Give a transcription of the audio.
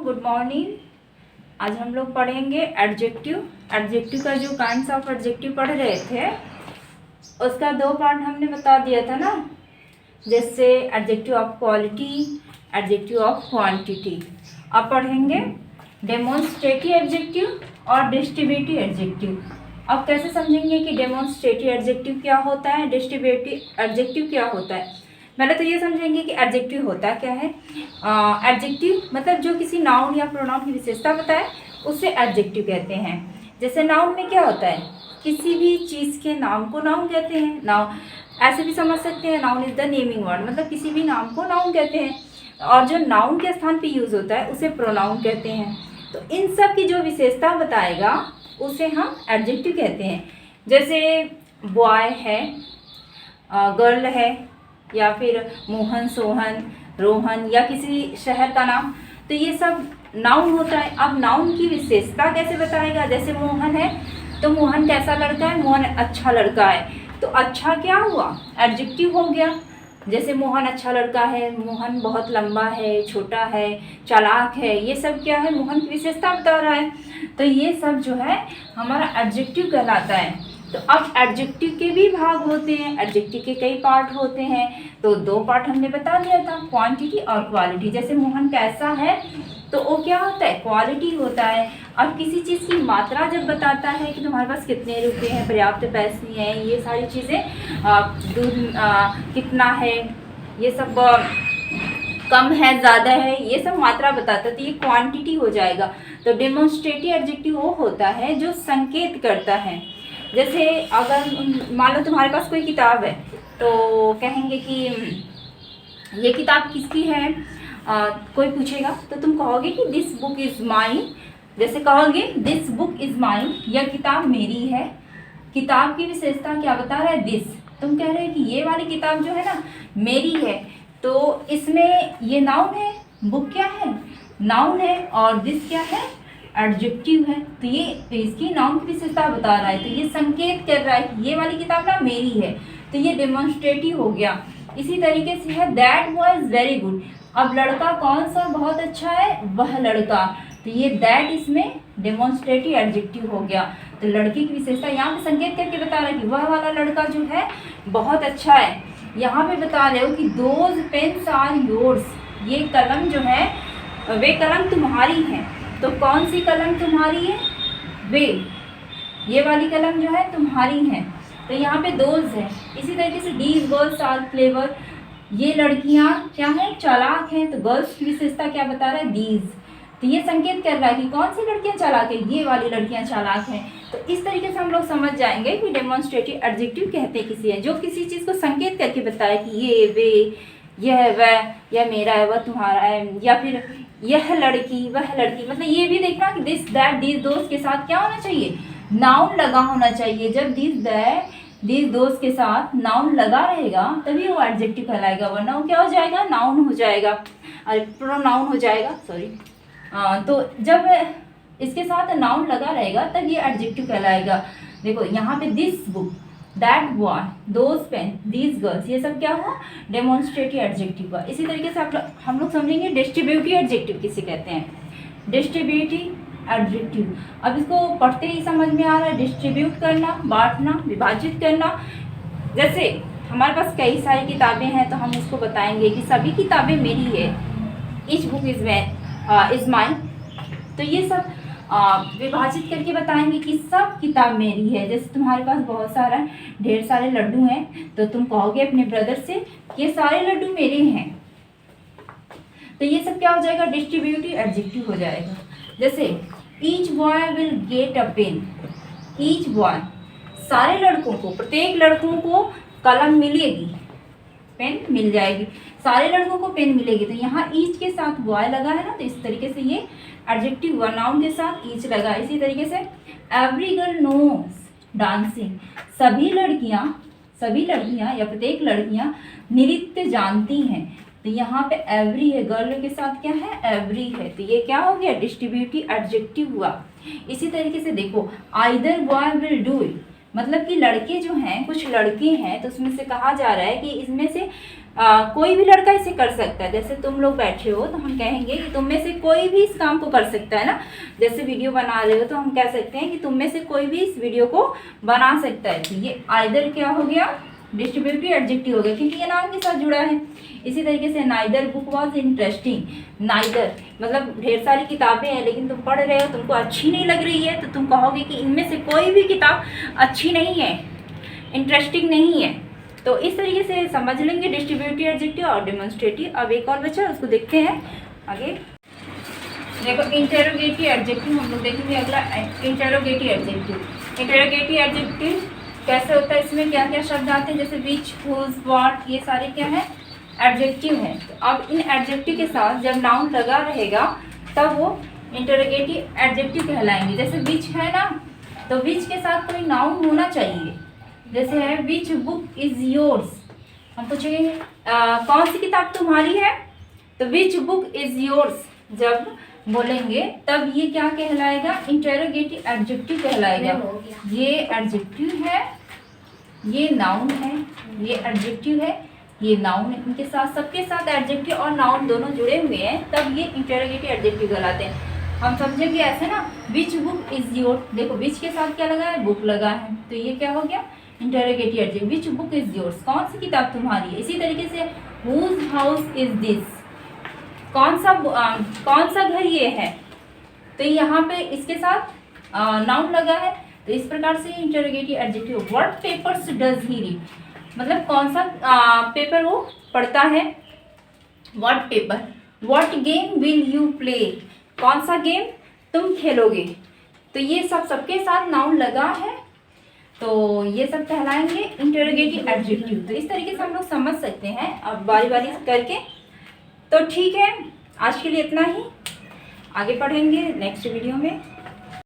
Good morning. आज हम लोग पढ़ेंगे एडजेक्टिव। एडजेक्टिव का जो काइंड्स ऑफ एडजेक्टिव पढ़ रहे थे उसका दो पार्ट हमने बता दिया था ना, जैसे adjective of quality, adjective of quantity. अब पढ़ेंगे डेमोन्स्ट्रेटिव एडजेक्टिव और डिस्ट्रीब्यूटिव एडजेक्टिव। अब कैसे समझेंगे कि डेमोन्स्ट्रेटिव एडजेक्टिव क्या होता है, डिस्ट्रीब्यूटिव एडजेक्टिव क्या होता है। पहले तो ये समझेंगे कि एडजेक्टिव होता क्या है। एडजेक्टिव मतलब जो किसी नाउन या प्रोनाउन की विशेषता बताए उसे एडजेक्टिव कहते हैं। जैसे नाउन में क्या होता है, किसी भी चीज़ के नाम को नाउन कहते हैं। नाउन ऐसे भी समझ सकते हैं, noun is the naming word, मतलब किसी भी नाम को नाउन कहते हैं। और जो नाउन के स्थान पे यूज़ होता है उसे प्रोनाउन कहते हैं। तो इन सब की जो विशेषता बताएगा उसे हम एडजेक्टिव कहते हैं। जैसे बॉय है, गर्ल है, या फिर मोहन, सोहन, रोहन, या किसी शहर का नाम, तो ये सब नाउन होता है। अब नाउन की विशेषता कैसे बताएगा, जैसे मोहन है तो मोहन कैसा लड़का है, मोहन अच्छा लड़का है। तो अच्छा क्या हुआ, एडजेक्टिव हो गया। जैसे मोहन अच्छा लड़का है, मोहन बहुत लंबा है, छोटा है, चालाक है, ये सब क्या है, मोहन की विशेषता बता रहा है। तो ये सब जो है हमारा एडजेक्टिव कहलाता है। तो अब एडजेक्टिव के भी भाग होते हैं, एडजेक्टिव के कई पार्ट होते हैं। तो दो पार्ट हमने बता दिया था, क्वांटिटी और क्वालिटी। जैसे मोहन कैसा है तो वो क्या होता है, क्वालिटी होता है। अब किसी चीज़ की मात्रा जब बताता है कि तुम्हारे पास कितने रुपए हैं, पर्याप्त पैसे हैं, ये सारी चीज़ें, दूध कितना है, ये सब कम है, ज़्यादा है, ये सब मात्रा बताता है, तो ये क्वांटिटी हो जाएगा। तो डेमोन्स्ट्रेटिव एडजेक्टिव वो होता है जो संकेत करता है। जैसे अगर मान लो तुम्हारे पास कोई किताब है तो कहेंगे कि ये किताब किसकी है, कोई पूछेगा तो तुम कहोगे कि दिस बुक इज़ माइन। जैसे कहोगे दिस बुक इज़ माइन, यह किताब मेरी है। किताब की विशेषता क्या बता रहा है, दिस। तुम कह रहे हो कि ये वाली किताब जो है ना मेरी है, तो इसमें ये नाउन है, बुक क्या है, नाउन है, और दिस क्या है, एडजेक्टिव है। तो ये इसकी नाउन की विशेषता बता रहा है, तो ये संकेत कर रहा है कि ये वाली किताब ना मेरी है, तो ये डेमोन्स्ट्रेटिव हो गया। इसी तरीके से है that boy is very good. अब लड़का कौन सा बहुत अच्छा है, वह लड़का, तो ये दैट इसमें डेमोन्स्ट्रेटिव एडजेक्टिव हो गया। तो लड़के की विशेषता यहाँ पे संकेत करके बता रहा है कि वह वाला लड़का जो है बहुत अच्छा है। यहाँ पे बता रहे हो कि दोज पेन्स आर योर्स, ये कलम जो है वे कलम तुम्हारी हैं। तो कौन सी कलम तुम्हारी है, वे, ये वाली कलम जो है तुम्हारी है। तो यहाँ पे दोज है। इसी तरीके से दीज गर्ल्स आर क्लेवर, ये लड़कियाँ क्या है, चालाक हैं। तो गर्ल्स की विशेषता क्या बता रहा है, दीज। तो ये संकेत कर रहा है कि कौन सी लड़कियाँ चालाक है, ये वाली लड़कियाँ चालाक हैं। तो इस तरीके से हम लोग समझ जाएंगे कि डेमोन्स्ट्रेटिव एडजेक्टिव कहते हैं किसी है जो किसी चीज़ को संकेत करके बताए कि ये, वे, यह, वह, यह मेरा है, वह तुम्हारा है, या फिर यह लड़की, वह लड़की। मतलब ये भी देखना कि दिस, दैट, दीज, दोस्त के साथ क्या होना चाहिए, नाउन लगा होना चाहिए। जब दिस, दैट, दीज, दोस्त के साथ नाउन लगा रहेगा तभी वो एडजेक्टिव कहलाएगा, वरना वो क्या हो जाएगा, नाउन हो जाएगा, अरे प्रोनाउन हो जाएगा, सॉरी। तो जब इसके साथ नाउन लगा रहेगा तब ये एडजेक्टिव कहलाएगा। देखो यहाँ पे this book, that boy, those pen, these girls, ये सब क्या हुआ, डेमोन्स्ट्रेटिव एडजेक्टिव हुआ। इसी तरीके से हम लोग समझेंगे डिस्ट्रीब्यूटिव एडजेक्टिव किसे कहते हैं, डिस्ट्रीब्यूटिव एडजेक्टिव। अब इसको पढ़ते ही समझ में आ रहा है, डिस्ट्रीब्यूट करना, बांटना, विभाजित करना। जैसे हमारे पास कई सारी किताबें हैं तो हम इसको बताएंगे कि सभी किताबें मेरी है, ईच बुक इज माइन। तो ये सब विभाजित करके बताएंगे कि सब किताब मेरी है। जैसे तुम्हारे पास बहुत सारा ढेर सारे लड्डू हैं तो तुम कहोगे अपने ब्रदर से ये सारे लड्डू मेरे हैं। तो ये सब क्या हो जाएगा, डिस्ट्रीब्यूटिव एडजेक्टिव हो जाएगा। जैसे each boy will get a pen, each boy, सारे लड़कों को, प्रत्येक लड़कों को कलम मिलेगी, पेन मिल जाएगी, सारे लड़कों को पेन मिलेगी। तो यहाँ ईच के साथ बॉय लगा है ना, तो इस तरीके से ये एडजेक्टिव हुआ, नाउन के साथ ईच लगा। इसी तरीके से एवरी गर्ल नोस डांसिंग, सभी लड़कियाँ या प्रत्येक लड़कियाँ नृत्य जानती हैं। तो यहाँ पे एवरी है, गर्ल के साथ क्या है, एवरी है। तो ये क्या हो गया, डिस्ट्रीब्यूटिव एडजेक्टिव हुआ। इसी तरीके से देखो either boy will do it, मतलब कि लड़के जो हैं, कुछ लड़के हैं तो उसमें से कहा जा रहा है कि इसमें से कोई भी लड़का इसे कर सकता है। जैसे तुम लोग बैठे हो तो हम कहेंगे कि तुम में से कोई भी इस काम को कर सकता है ना। जैसे वीडियो बना रहे हो तो हम कह सकते हैं कि तुम में से कोई भी इस वीडियो को बना सकता है। तो ये आइदर क्या हो गया, डिस्ट्रीब्यूटिव एडजेक्टिव हो गया, क्योंकि ये नाउन के साथ जुड़ा है। इसी तरीके से neither book was interesting, neither मतलब ढेर सारी किताबें हैं लेकिन तुम पढ़ रहे हो, तुमको अच्छी नहीं लग रही है, तो तुम कहोगे कि इनमें से कोई भी किताब अच्छी नहीं है, इंटरेस्टिंग नहीं है। तो इस तरीके से समझ लेंगे डिस्ट्रीब्यूटिव एडजेक्टिव और डेमोन्स्ट्रेटिव। अब एक और बचा, उसको देखते हैं आगे। देखो इंटेरोगेटिव एडजेक्टिव हम लोग देखेंगे अगला। इंटेरोगेटिव एडजेक्टिव, इंटेरोगेटिव एडजेक्टिव कैसे होता है, इसमें क्या क्या शब्द आते हैं, जैसे विच, हुज, व्हाट, ये सारे क्या है, एडजेक्टिव है। तो अब इन एडजेक्टिव के साथ जब नाउन लगा रहेगा तब वो इंटेरोगेटिव एडजेक्टिव कहलाएंगे। जैसे विच है ना, तो विच के साथ कोई नाउन होना चाहिए। जैसे है विच बुक इज योर्स, हम पूछेंगे कौन सी किताब तुम्हारी है, तो विच बुक इज योर्स जब बोलेंगे तब ये क्या कहलाएगा, इंटेरोगेटिव एडजेक्टिव कहलाएगा। ये एडजेक्टिव है, ये नाउन है, ये एडजेक्टिव है, ये नाउन है। इनके साथ सबके साथ एडजेक्टिव और नाउन दोनों जुड़े हुए हैं तब ये इंटेरोगेटिव एडजेक्टिव कहलाते हैं। हम समझेंगे ऐसे ना, विच बुक इज योर, देखो विच के साथ क्या लगा है, बुक लगा है, तो ये क्या हो गया, interrogative adjective. Which book is yours, कौन सी किताब तुम्हारी है। इसी तरीके से हुज हाउस इज दिस, कौन सा घर ये है, तो यहाँ पे इसके साथ नाउन लगा है, तो इस प्रकार से interrogative adjective. What papers does he read, मतलब कौन सा पेपर वो पढ़ता है, what paper. What game will you play, कौन सा गेम तुम खेलोगे। तो ये सबके साथ नाउन लगा है, तो ये सब कहलाएंगे इंटेरोगेटिव एडजेक्टिव। तो इस तरीके से हम लोग समझ सकते हैं अब बारी बारी करके। तो ठीक है, आज के लिए इतना ही, आगे पढ़ेंगे नेक्स्ट वीडियो में।